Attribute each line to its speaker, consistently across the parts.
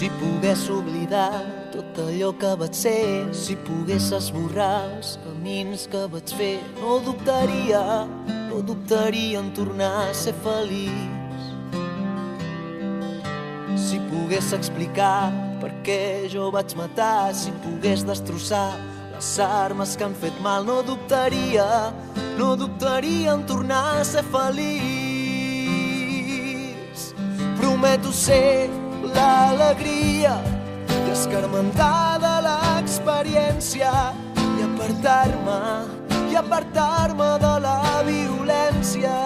Speaker 1: Si pogués oblidar tot allò que vaig ser, si pogués esborrar els camins que vaig fer, no dubtaria en tornar a ser feliç. Si pogués explicar per què jo vaig matar, si pogués destrossar les armes que han fet mal, no dubtaria en tornar a ser feliç. Prometo ser l'alegria i escarmentar de l'experiència i apartar-me de la violència.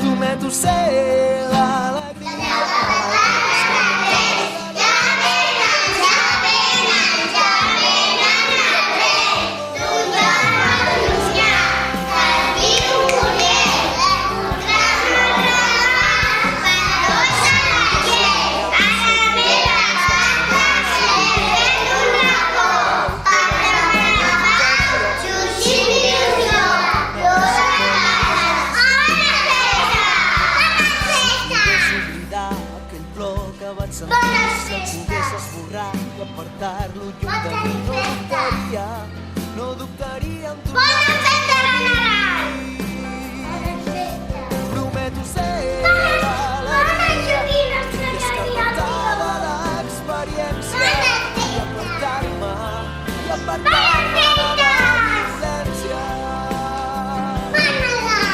Speaker 1: Prometo ser l'alegria. Si pogués esborrar i apartar-lo lluny de mi, no dubtaria en tornar a ser feliç. Prometo ser l'alegria i escarmentar de l'experiència i apartar-me de la violència.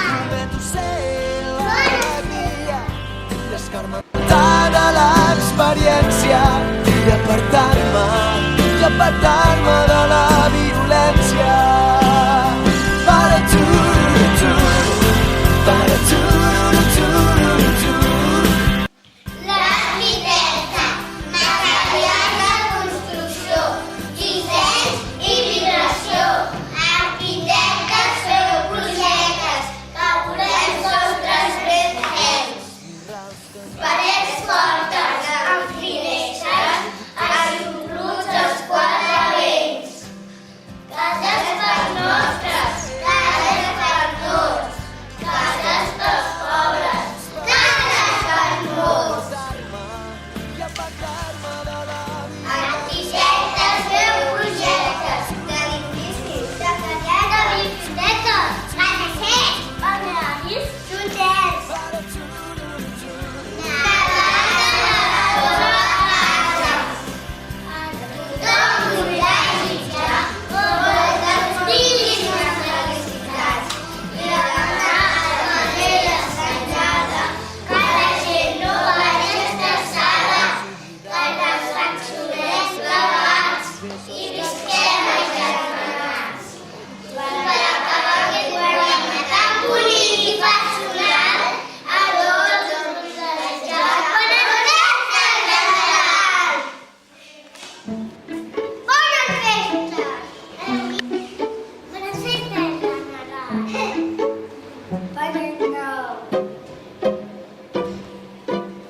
Speaker 1: Prometo ser l'alegria i escarmentar de l'experiència i apartar-me de la violència. Para tu, para tu.
Speaker 2: L'arquitecte, material de construcció, disseny i vibració. Arquitectes, feu projectes, que volem sostres ben ferms. Parets fortes, amb finestres, llums dels quatre vents. Cases per nostres, cases per tots, cases pels pobres, cases per molts. Arquitectes, feu projectes, d'edificis, de biblioteques, manassers, balnearis, hotels.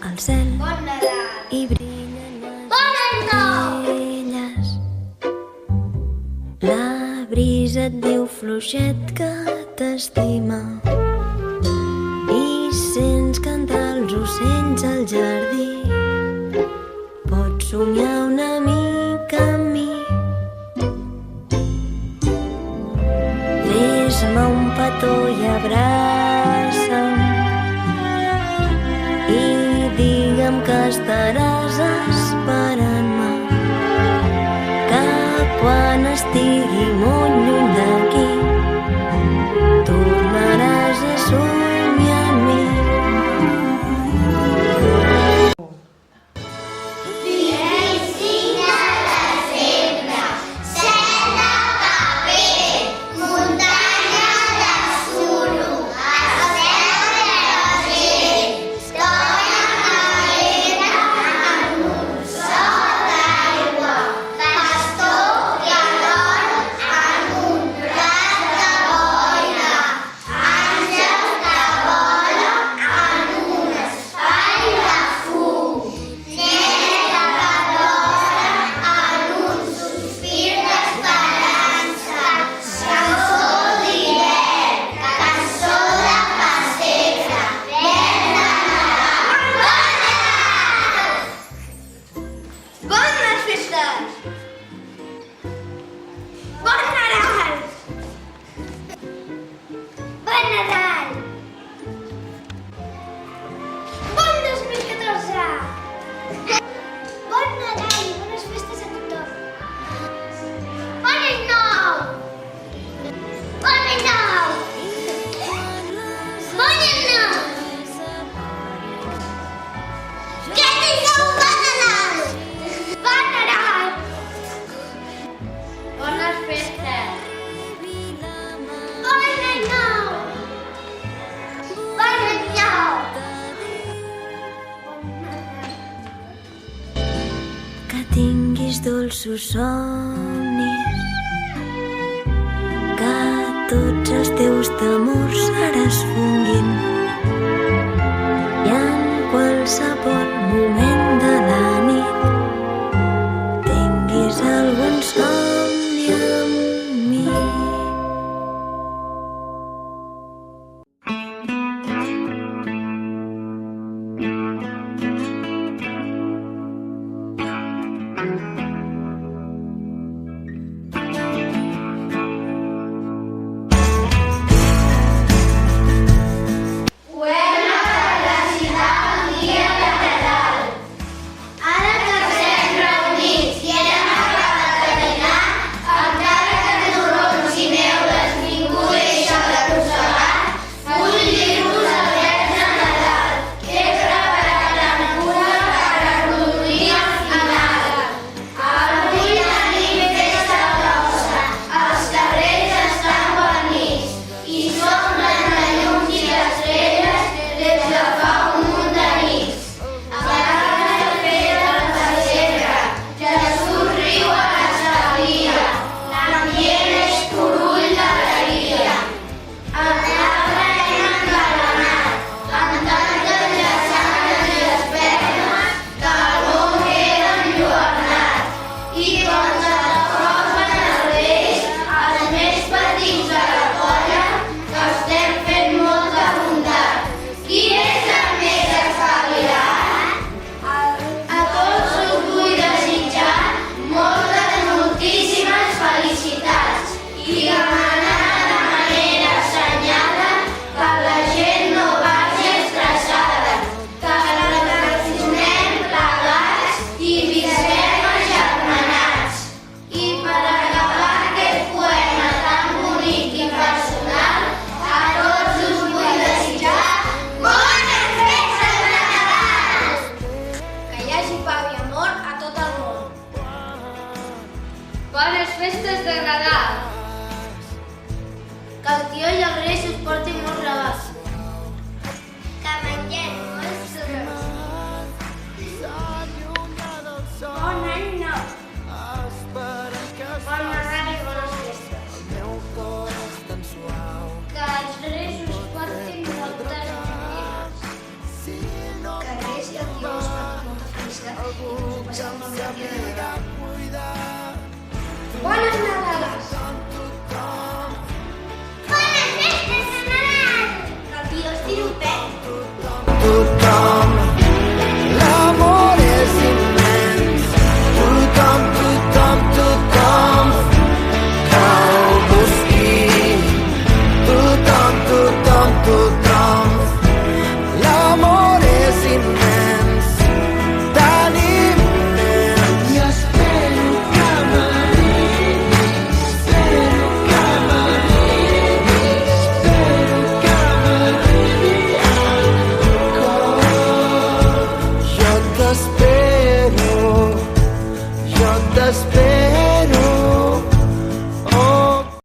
Speaker 3: Al cel hi brillen les estrelles. La brisa et diu fluixet que t'estima i sents cantar els ocells al jardí. Pots somiar una mica amb mi. Fes-me un petó i abraça'm i digue'm que estaràs esperant-me, que quan estigui molt lluny d'aquí tornaràs a somiar amb mi.
Speaker 2: Pastor que adorm en un
Speaker 3: sus somnis